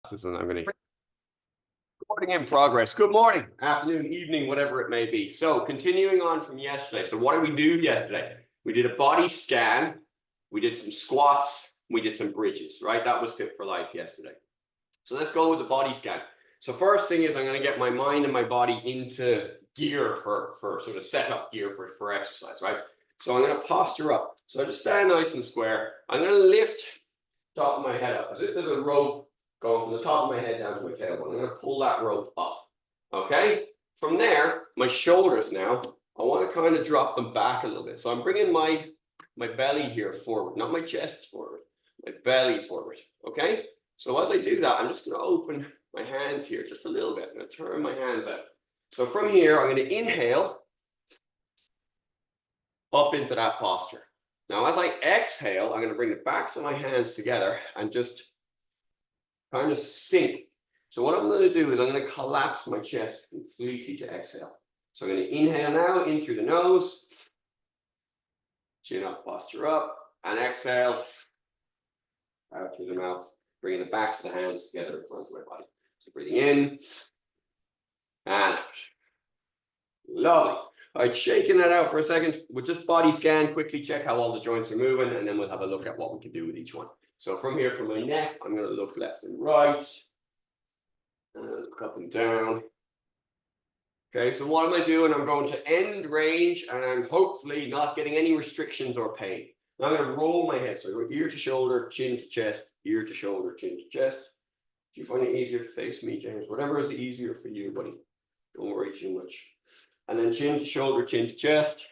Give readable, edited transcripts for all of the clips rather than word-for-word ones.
And I'm going to recording in progress. Good morning, afternoon, evening, whatever it may be. So continuing on from yesterday. So what did we do yesterday? We did a body scan. We did some squats. We did some bridges, right? That was Fit for Life yesterday. So let's go with the body scan. So first thing is I'm going to get my mind and my body into gear for sort of setup gear for exercise, right? So I'm going to posture up. So I just stand nice and square. I'm going to lift the top of my head up as if there's a rope going from the top of my head down to my tailbone. I'm going to pull that rope up. Okay? From there, my shoulders now, I want to kind of drop them back a little bit. So I'm bringing my belly here forward, not my chest forward, my belly forward. Okay? So as I do that, I'm just going to open my hands here just a little bit. I'm going to turn my hands out. So from here, I'm going to inhale up into that posture. Now, as I exhale, I'm going to bring the backs of my hands together and just kind of sink. So what I'm going to do is I'm going to collapse my chest completely to exhale. So I'm going to inhale now in through the nose, chin up, posture up, and exhale out through the mouth, bringing the backs of the hands together in front of my body. So breathing in and out. Lovely. All right, shaking that out for a second. We'll just body scan, quickly check how all the joints are moving, and then we'll have a look at what we can do with each one. So from here, from my neck, I'm going to look left and right. Look up and down. Okay, so what am I doing? I'm going to end range, and I'm hopefully not getting any restrictions or pain. Now I'm going to roll my head. So I go ear to shoulder, chin to chest, ear to shoulder, chin to chest. If you find it easier to face me, James, whatever is easier for you, buddy. Don't worry too much. And then chin to shoulder, chin to chest.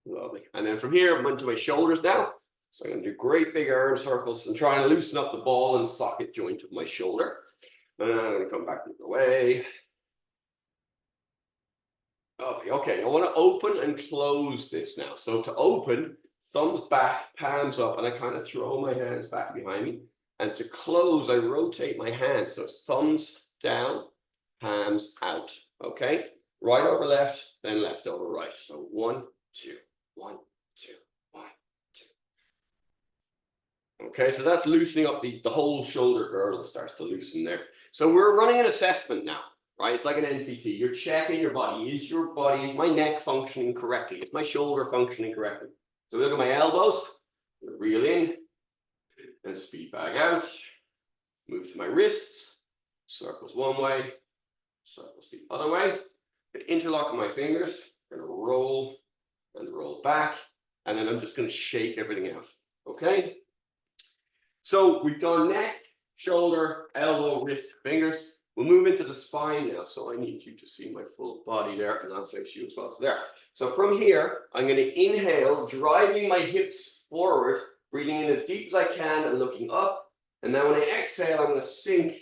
Lovely. And then from here, I'm into my shoulders now. So I'm going to do great big arm circles and try and loosen up the ball and socket joint of my shoulder. And I'm going to come back the other way. Lovely. Okay, I want to open and close this now. So to open, thumbs back, palms up, and I kind of throw my hands back behind me. And to close, I rotate my hands. So it's thumbs down, palms out. Okay? Right over left, then left over right. So 1, 2, 1, 2, 1, 2. Okay, so that's loosening up the whole shoulder girdle starts to loosen there. So we're running an assessment now, right? It's like an NCT. You're checking your body. Is my neck functioning correctly? Is my shoulder functioning correctly? So look at my elbows. Reel in and speed back out. Move to my wrists. Circles one way, circles the other way. Interlock my fingers. I'm going to roll and roll back. And then I'm just going to shake everything out. Okay? So we've done neck, shoulder, elbow, wrist, fingers. We'll move into the spine now. So I need you to see my full body there, and I'll face you as well. So there. So from here, I'm going to inhale, driving my hips forward, breathing in as deep as I can and looking up. And then when I exhale, I'm going to sink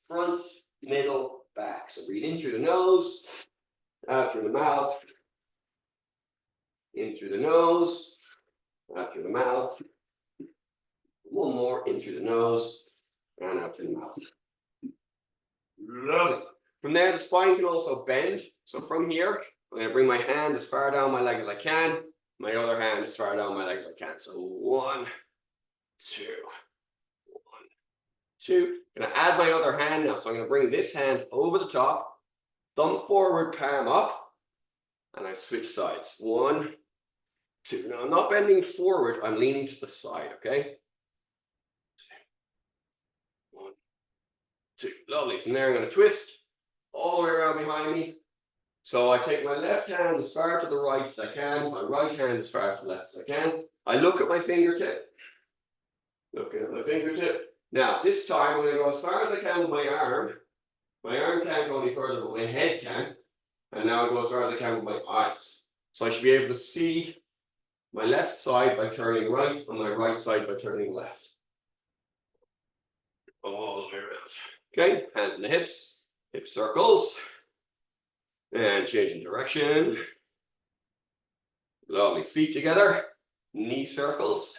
front, middle, back. So breathe in through the nose, out through the mouth, in through the nose, out through the mouth. One more, in through the nose, and out through the mouth. Lovely. From there, the spine can also bend. So from here, I'm going to bring my hand as far down my leg as I can. My other hand as far down my leg as I can. So 1, 2, 1, 2. I'm going to add my other hand now. So I'm going to bring this hand over the top, thumb forward, palm up, and I switch sides. 1, 2. Now I'm not bending forward. I'm leaning to the side, okay? 1, 2. Lovely. From there, I'm going to twist all the way around behind me. So I take my left hand as far to the right as I can, my right hand as far to the left as I can. I look at my fingertip. Looking at my fingertip. Now, this time I'm going to go as far as I can with my arm. My arm can't go any further, but my head can. And now I go as far as I can with my eyes. So I should be able to see my left side by turning right and my right side by turning left. All the way around. Okay, hands in the hips, hip circles. And changing direction. Lovely. Feet together, knee circles,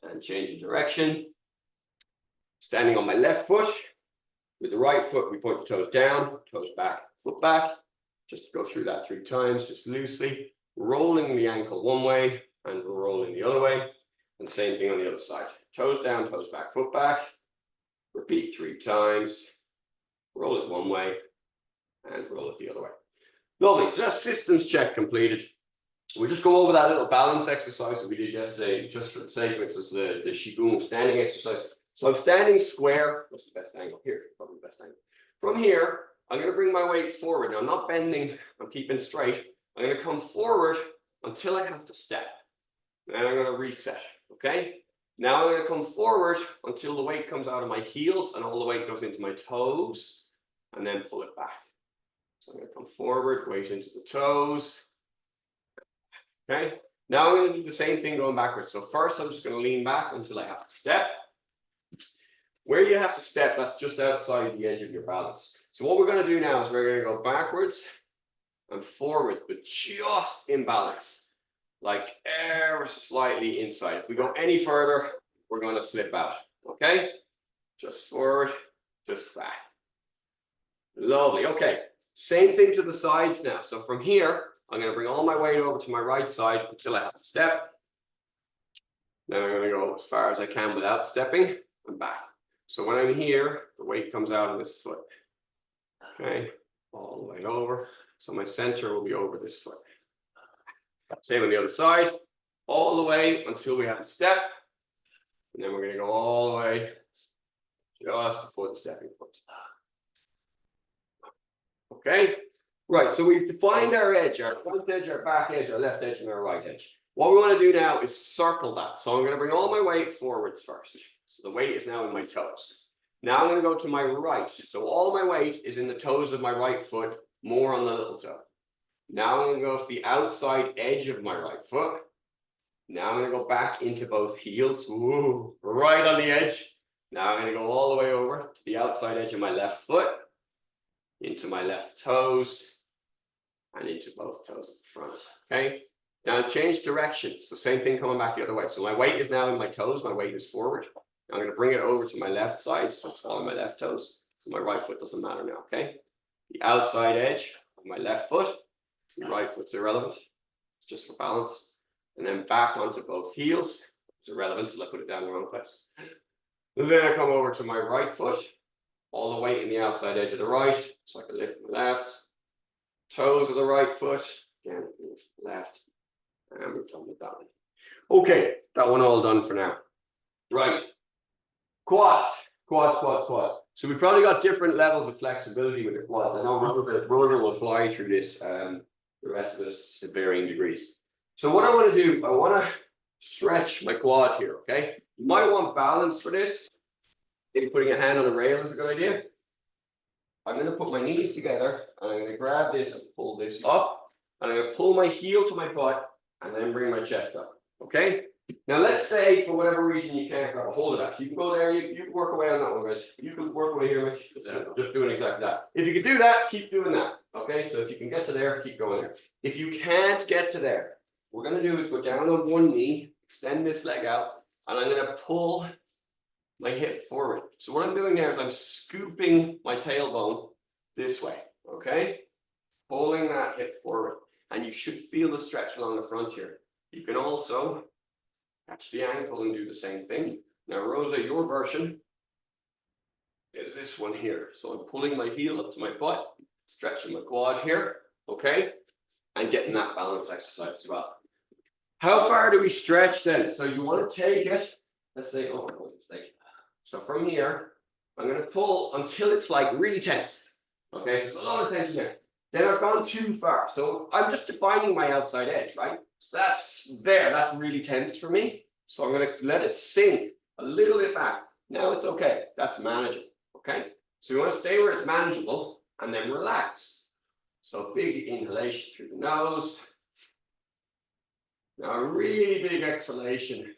and changing direction. Standing on my left foot. With the right foot, we point the toes down, toes back, foot back. Just go through that 3 times, just loosely. Rolling the ankle one way and rolling the other way. And same thing on the other side. toes down, toes back, foot back. Repeat 3 times. Roll it one way and roll it the other way. Lovely. So that's systems check completed. We'll just go over that little balance exercise that we did yesterday, just for the sake of it. This is the Qigong standing exercise. So I'm standing square. What's the best angle? Here, probably the best angle. From here, I'm going to bring my weight forward. Now I'm not bending, I'm keeping straight. I'm going to come forward until I have to step. And I'm going to reset, okay? Now I'm going to come forward until the weight comes out of my heels and all the weight goes into my toes, and then pull it back. So I'm going to come forward, weight into the toes. Okay, now I'm going to do the same thing going backwards. So first I'm just going to lean back until I have to step. Where you have to step, that's just outside the edge of your balance. So what we're going to do now is we're going to go backwards and forward, but just in balance, like ever so slightly inside. If we go any further, we're going to slip out. Okay, just forward, just back. Lovely. Okay, same thing to the sides now. So from here, I'm going to bring all my weight over to my right side until I have to step. Then I'm going to go as far as I can without stepping and back. So when I'm here, the weight comes out of this foot. Okay, all the way over. So my center will be over this foot. Same on the other side, all the way until we have to step. And then we're going to go all the way just before the stepping point. Okay. Right, so we've defined our edge, our front edge, our back edge, our left edge, and our right edge. What we want to do now is circle that. So I'm going to bring all my weight forwards first. So the weight is now in my toes. Now I'm going to go to my right. So all my weight is in the toes of my right foot, more on the little toe. Now I'm going to go to the outside edge of my right foot. Now I'm going to go back into both heels. Ooh, right on the edge. Now I'm going to go all the way over to the outside edge of my left foot, into my left toes, and into both toes at the front. Okay, now change direction. It's the same thing coming back the other way. So my weight is now in my toes, my weight is forward. I'm going to bring it over to my left side, so it's all on my left toes. So my right foot doesn't matter now, okay? The outside edge of my left foot, so my right foot's irrelevant. It's just for balance. And then back onto both heels. It's irrelevant until I put it down in the wrong place. And then I come over to my right foot, all the weight in the outside edge of the right, so I can lift my left. Toes of the right foot, again, left, and we're done with that one. Okay, that one all done for now. Right, quads. So we've probably got different levels of flexibility with the quads. I know Roger will fly through this, the rest of this to varying degrees. So what I want to do, I want to stretch my quad here, okay? You might want balance for this. Maybe putting a hand on a rail is a good idea. I'm going to put my knees together and I'm going to grab this and pull this up. And I'm going to pull my heel to my butt and then bring my chest up. Okay? Now let's say for whatever reason you can't grab a hold of that. You can go there, you can work away on that one, guys. You can work away here, Mitch. Just doing exactly that. If you can do that, keep doing that. Okay? So if you can get to there, keep going there. If you can't get to there, what we're going to do is go down on one knee, extend this leg out, and I'm going to pull my hip forward. So what I'm doing there is I'm scooping my tailbone this way, okay? Pulling that hip forward. And you should feel the stretch along the front here. You can also catch the ankle and do the same thing. Now, Rosa, your version is this one here. So I'm pulling my heel up to my butt, stretching my quad here, okay? And getting that balance exercise as well. How far do we stretch then? So you want to take it, let's say, oh, mistake. So from here, I'm going to pull until it's like really tense. Okay, so there's a lot of tension there. Then I've gone too far. So I'm just defining my outside edge, right? So that's there, that's really tense for me. So I'm going to let it sink a little bit back. Now it's okay, that's manageable, okay? So you want to stay where it's manageable and then relax. So big inhalation through the nose. Now a really big exhalation.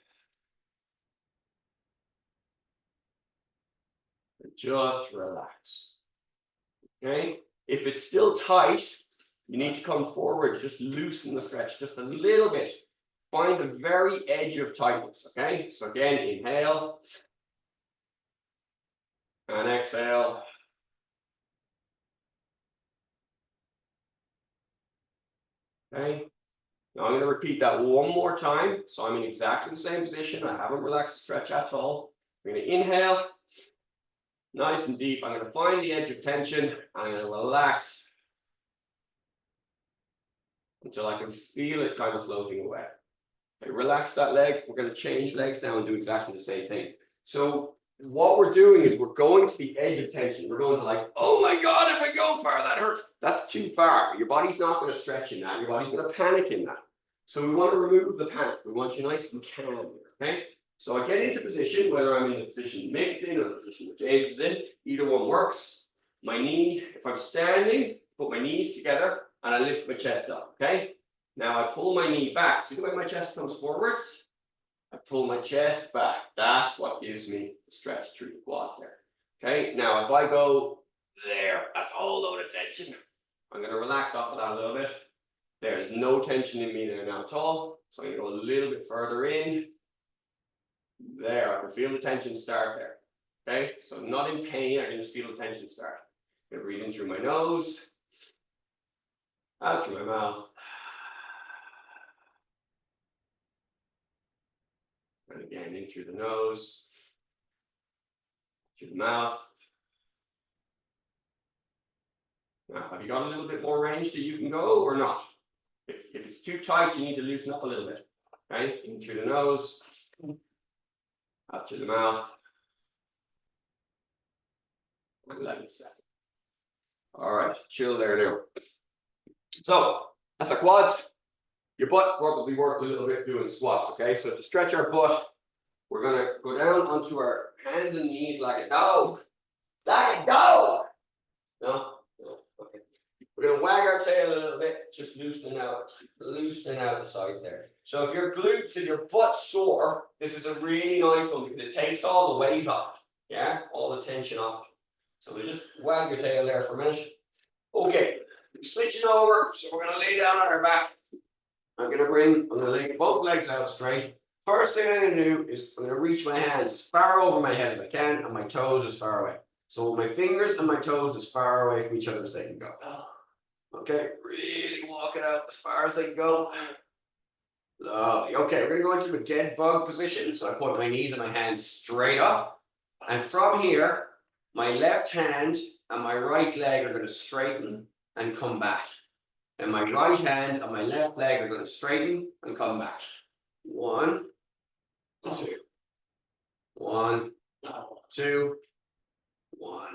Just relax. Okay? If it's still tight, you need to come forward, just loosen the stretch just a little bit. Find the very edge of tightness. Okay? So again, inhale and exhale. Okay? Now I'm going to repeat that one more time. So I'm in exactly the same position. I haven't relaxed the stretch at all. I'm going to inhale, nice and deep. I'm going to find the edge of tension. I'm going to relax until I can feel it kind of floating away. Okay, relax that leg. We're going to change legs now and do exactly the same thing. So what we're doing is we're going to the edge of tension. We're going to like, oh my God, if I go far, that hurts. That's too far. Your body's not going to stretch in that. Your body's going to panic in that. So we want to remove the panic. We want you nice and calm here, okay? So I get into position, whether I'm in the position Mick's in or the position that James is in, either one works. My knee, if I'm standing, put my knees together and I lift my chest up, okay? Now I pull my knee back. See the way my chest comes forwards? I pull my chest back. That's what gives me the stretch through the quad there. Okay, now if I go there, that's a whole load of tension. I'm going to relax off of that a little bit. There's no tension in me there now at all. So I'm going to go a little bit further in. There, I can feel the tension start there. Okay, so I'm not in pain. I can just feel the tension start. I'm going to breathe in through my nose, out through my mouth. And again, in through the nose, through the mouth. Now, have you got a little bit more range that you can go or not? If it's too tight, you need to loosen up a little bit. Okay, in through the nose, out through the mouth, and let it set. All right, chill there now. So, that's our quads. Your butt probably worked a little bit doing squats, okay? So to stretch our butt, we're gonna go down onto our hands and knees like a dog. Like a dog! No? No, okay. We're gonna wag our tail a little bit, just loosening out the sides there. So if your glutes and your butt's sore, this is a really nice one because it takes all the weight off, yeah? All the tension off. So we just wag your tail there for a minute. Okay, switching over, so we're gonna lay down on our back. I'm gonna lay both legs out straight. First thing I'm gonna do is I'm gonna reach my hands as far over my head as I can and my toes as far away. So my fingers and my toes as far away from each other as they can go. Okay, really walk it out as far as they can go. Lovely. Okay, we're gonna go into a dead bug position. So I put my knees and my hands straight up. And from here, my left hand and my right leg are gonna straighten and come back. And my right hand and my left leg are going to straighten and come back. 1, 2. 1, 2. 1,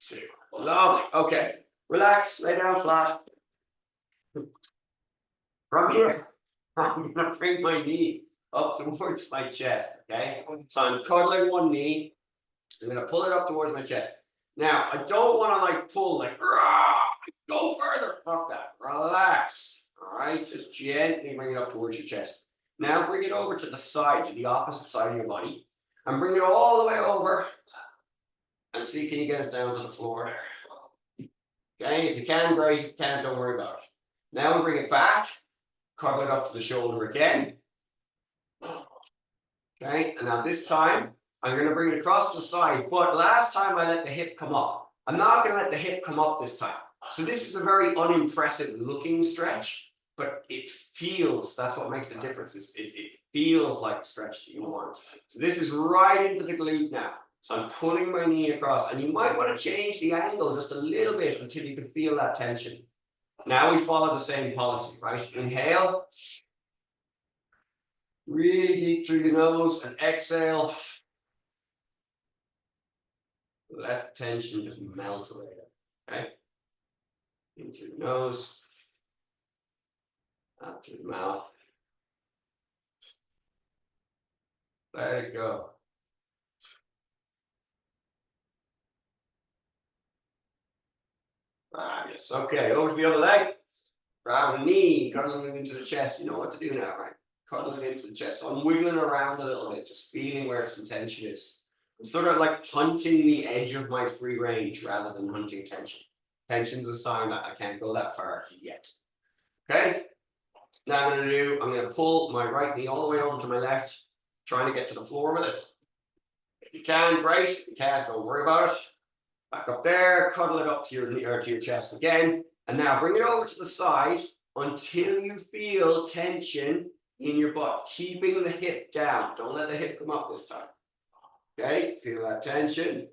2. Lovely. Okay. Relax. Lay down flat. From here, I'm going to bring my knee up towards my chest. Okay. So I'm cuddling one knee. I'm going to pull it up towards my chest. Now, I don't want to like pull like, go further. Fuck that. Relax. All right. Just gently bring it up towards your chest. Now bring it over to the side, to the opposite side of your body. And bring it all the way over. And see, can you get it down to the floor there? Okay. If you can, great. If you can't, don't worry about it. Now we bring it back. Cuddle it up to the shoulder again. Okay. And now this time, I'm going to bring it across the side. But last time I let the hip come up. I'm not going to let the hip come up this time. So this is a very unimpressive looking stretch, but it feels, that's what makes the difference, it feels like a stretch that you want. So this is right into the glute now. So I'm putting my knee across, and you might want to change the angle just a little bit until you can feel that tension. Now we follow the same policy, right? Inhale, really deep through the nose, and exhale. Let the tension just melt away, okay? In through the nose, out through the mouth. Let it go. Yes. Okay, over to the other leg. Grab a knee, cuddling it into the chest. You know what to do now, right? Cuddling it into the chest. So I'm wiggling around a little bit, just feeling where some tension is. I'm sort of like hunting the edge of my free range rather than hunting tension. Tension's a sign that I can't go that far yet. Okay? Now I'm going to pull my right knee all the way over to my left, trying to get to the floor with it. If you can, great. If you can't, don't worry about it. Back up there, cuddle it up to your knee or to your chest again. And now bring it over to the side until you feel tension in your butt, keeping the hip down. Don't let the hip come up this time. Okay, feel that tension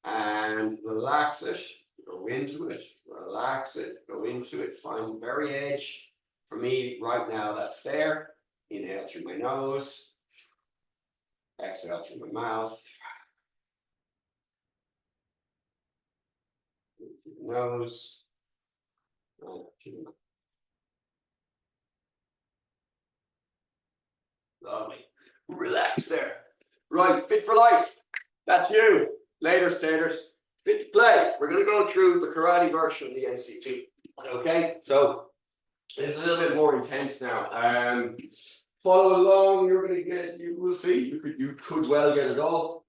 and relax it, go into it, relax it, go into it, find the very edge. For me, right now, that's there. Inhale through my nose, exhale through my mouth. Through the nose, and through the mouth. Lovely. Relax there. Right, fit for life. That's you. Later, staters. Fit to play. We're going to go through the karate version of the NCT. Okay, so it's a little bit more intense now. Follow along. You're going to get. You will see. You could well get it all.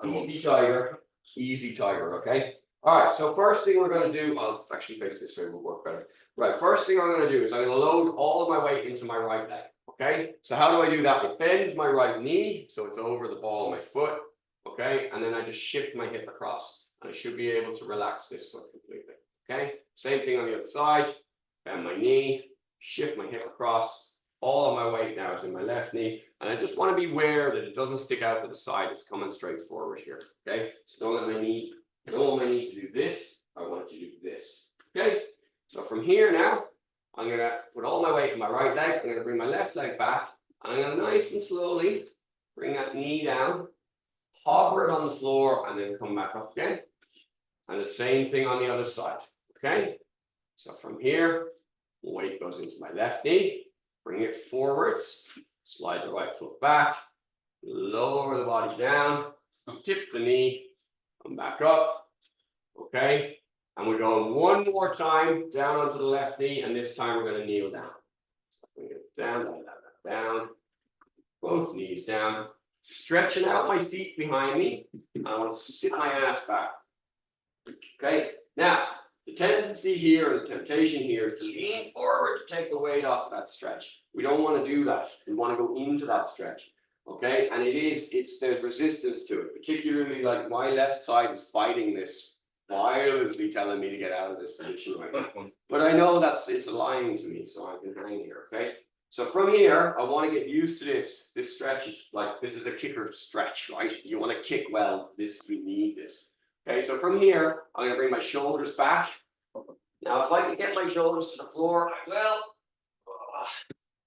Easy tiger. Easy tiger. Okay. All right. So first thing we're going to do. I'll actually face this way. Will work better. Right. First thing I'm going to do is I'm going to load all of my weight into my right leg. Okay, so how do I do that? I bend my right knee so it's over the ball of my foot, okay, and then I just shift my hip across, and I should be able to relax this foot completely, okay? Same thing on the other side, bend my knee, shift my hip across, all of my weight now is in my left knee, and I just want to be aware that it doesn't stick out to the side, it's coming straight forward here, okay? So don't want my knee to do this, I want it to do this, okay? So from here now, I'm going to put all my weight in my right leg. I'm going to bring my left leg back. I'm going to nice and slowly bring that knee down, hover it on the floor, and then come back up again. And the same thing on the other side. Okay? So from here, weight goes into my left knee, bring it forwards, slide the right foot back, lower the body down, tip the knee, come back up. Okay? And we're going one more time down onto the left knee, and this time we're going to kneel down. So bring it down, down, both knees down, stretching out my feet behind me. I want to sit my ass back. Okay, now the tendency here and the temptation here is to lean forward to take the weight off of that stretch. We don't want to do that. We want to go into that stretch. Okay, and there's resistance to it, particularly like my left side is fighting this. Violently telling me to get out of this position right now. But I know it's lying to me, so I can hang here, okay? So from here, I want to get used to this. This stretch is like, this is a kicker stretch, right? You want to kick well, you need this. Okay, so from here, I'm going to bring my shoulders back. Now, if I can get my shoulders to the floor, I will.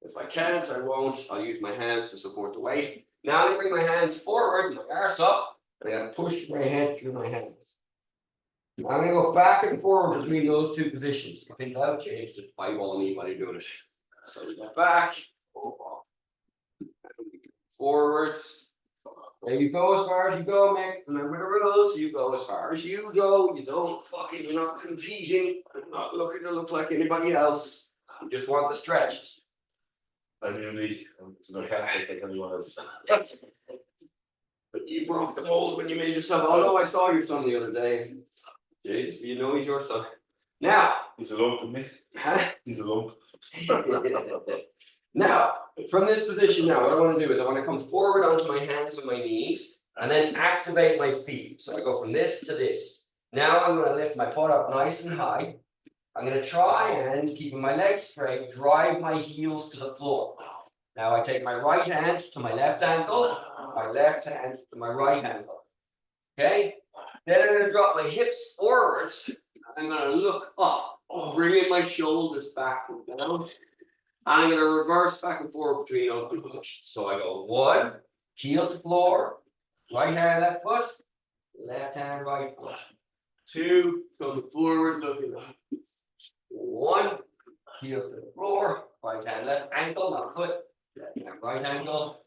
If I can't, I won't. I'll use my hands to support the weight. Now I'm going to bring my hands forward, my arse up, and I'm going to push my head through my hands. I'm going to go back and forward between those two positions. I think that'll change. Just eyeball me while you're doing it. So we go back, forwards. There you go as far as you go, Mick. Remember the rules. You go as far as you go. You're not competing. You're not looking to look like anybody else. You just want the stretches. I'm unique. I'm not happy like anyone else. But you broke the mold when you made yourself. Although I saw your son the other day. Jeez, you know he's your son. Now, He's a lump in me. Huh? He's a lump. Now, from this position now, what I want to do is I want to come forward onto my hands and my knees and then activate my feet. So I go from this to this. Now I'm going to lift my butt up nice and high. I'm going to try and, keeping my legs straight, drive my heels to the floor. Now I take my right hand to my left ankle, my left hand to my right ankle. Okay? Then I'm going to drop my hips forwards. I'm going to look up, bringing my shoulders back and down. And I'm going to reverse back and forth between those two positions. So I go 1, heel to floor, right hand, left foot, left hand, right foot. 2, coming forward, looking up. 1, heel to the floor, right hand, left ankle, not foot, left hand, right ankle.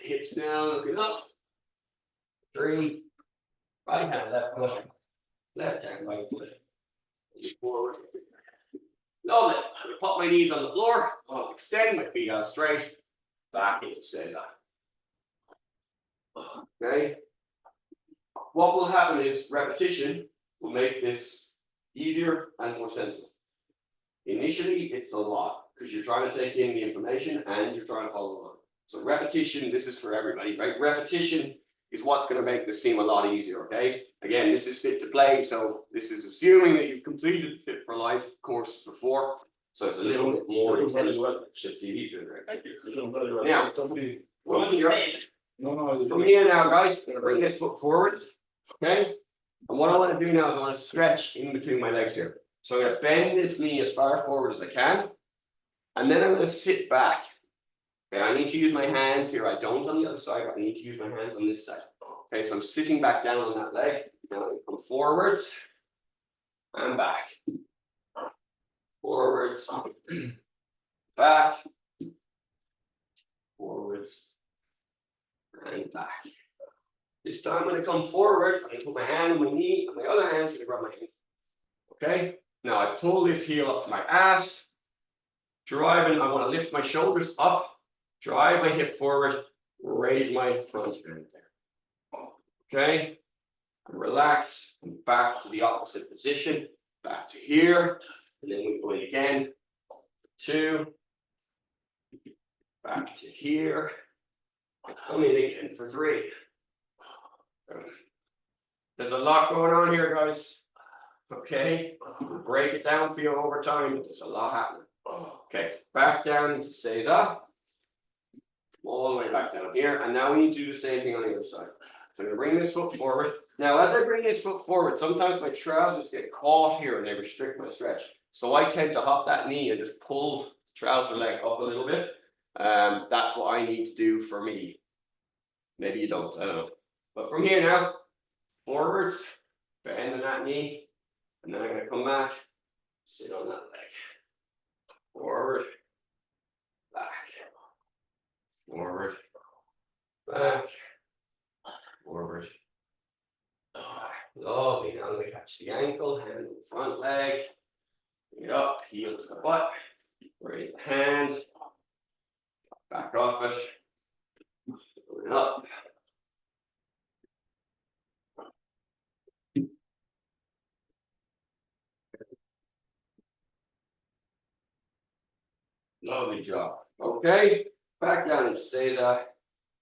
Hips down, looking up. 3. Right hand, left foot, left hand, right foot. Forward. Lovely. I'm going to pop my knees on the floor. I'll extend my feet out straight. Back into Seiza. Okay. What will happen is repetition will make this easier and more sensible. Initially, it's a lot because you're trying to take in the information and you're trying to follow along. So repetition, this is for everybody, right? Repetition is what's going to make this seem a lot easier, okay? Again, this is fit to play, so this is assuming that you've completed the Fit for Life course before. So it's a little bit more intense. Shit, TV show, right? Thank you. You're doing very well. Now- Don't be. Well, you're- No. From here now, guys, I'm gonna bring this foot forward, okay? And what I wanna do now is I wanna stretch in between my legs here. So I'm gonna bend this knee as far forward as I can. And then I'm gonna sit back. Okay, I need to use my hands here. I don't on the other side, but I need to use my hands on this side. Okay, so I'm sitting back down on that leg. Now I come forwards and back. Forwards, back. Forwards and back. This time I'm gonna come forward, I'm gonna put my hand on my knee, and my other hand's gonna grab my hand. Okay, now I pull this heel up to my ass. Driving, I wanna lift my shoulders up, drive my hip forward, raise my front hand there. Okay, and relax, and back to the opposite position, back to here, and then we go in again. 2. Back to here. Come in again for 3. There's a lot going on here, guys. Okay, break it down for you over time. There's a lot happening. Okay, back down into Seiza. All the way back down here, and now we need to do the same thing on the other side. So I'm gonna bring this foot forward. Now, as I bring this foot forward, sometimes my trousers get caught here and they restrict my stretch. So I tend to hop that knee and just pull the trouser leg up a little bit. That's what I need to do for me. Maybe you don't, I don't know. But from here now, forwards, bending that knee, and then I'm gonna come back, sit on that leg. Forward, back, forward, back, forward, back. Lovely. Now I'm gonna catch the ankle, hand on the front leg, bring it up, heel to the butt, raise the hand, back off it, bring it up. Lovely job. Okay, back down and stay there,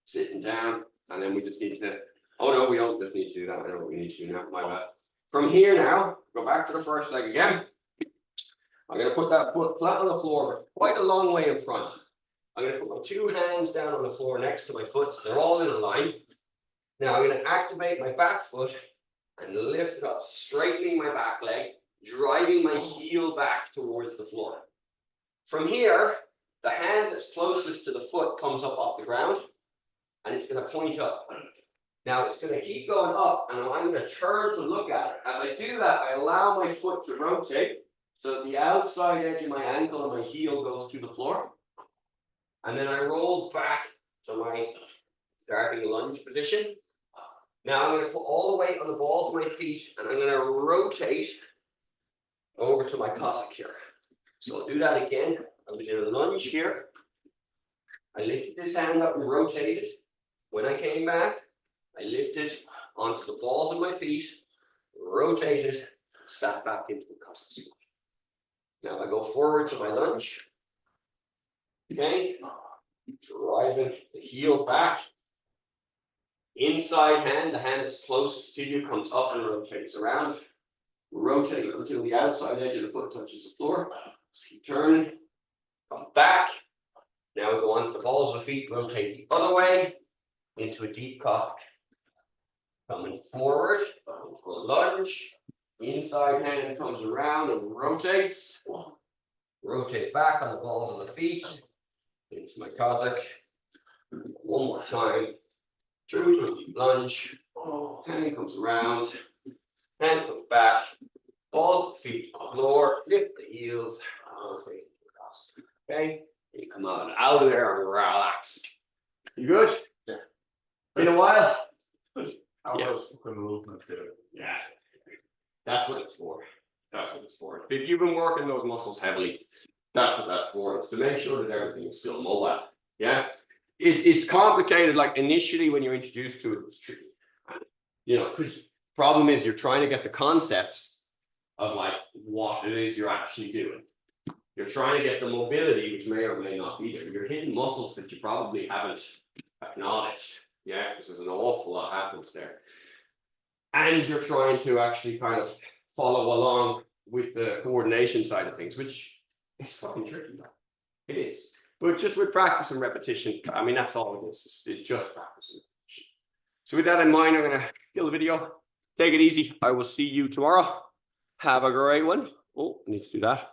sitting down, and then we just need to. Oh no, we don't just need to do that. I know what we need to do now. My bad. From here now, go back to the first leg again. I'm going to put that foot flat on the floor, quite a long way in front. I'm going to put my 2 hands down on the floor next to my foot. So they're all in a line. Now I'm going to activate my back foot and lift it up, straightening my back leg, driving my heel back towards the floor. From here, the hand that's closest to the foot comes up off the ground, and it's going to point up. Now it's going to keep going up, and I'm going to turn to look at it. As I do that, I allow my foot to rotate, so that the outside edge of my ankle and my heel goes to the floor. And then I roll back to my starting lunge position. Now I'm going to put all the weight on the balls of my feet, and I'm going to rotate over to my Cossack here. So I'll do that again. I was in a lunge here. I lifted this hand up and rotated. When I came back, I lifted onto the balls of my feet, rotated, sat back into the Cossack. Now I go forward to my lunge. Okay, driving the heel back. Inside hand, the hand that's closest to you comes up and rotates around. Rotate until the outside edge of the foot touches the floor. Keep turning, come back. Now we go onto the balls of the feet, rotate the other way into a deep Cossack. Coming forward, into a lunge. Inside hand comes around and rotates. Rotate back on the balls of the feet into my Cossack. One more time. Turn to a deep lunge. Hand comes around. Hand comes back. Balls of the feet to the floor. Lift the heels. Rotate across. Okay. You come out of there and relax. You good? Yeah. Been a while? How Yeah. else can movement do? Yeah. That's what it's for. That's what it's for. If you've been working those muscles heavily, that's what that's for. It's to make sure that everything is still mobile. Yeah. It's complicated. Like initially when you're introduced to it, it's tricky. You know, because problem is you're trying to get the concepts of like what it is you're actually doing. You're trying to get the mobility, which may or may not be there. You're hitting muscles that you probably haven't acknowledged. Yeah, because there's an awful lot happens there. And you're trying to actually kind of follow along with the coordination side of things, which It's fucking tricky, though. It is. But just with practice and repetition, I mean, that's all it is. It's just practice and repetition. So with that in mind, I'm gonna kill the video. Take it easy. I will see you tomorrow. Have a great one. Oh, I need to do that.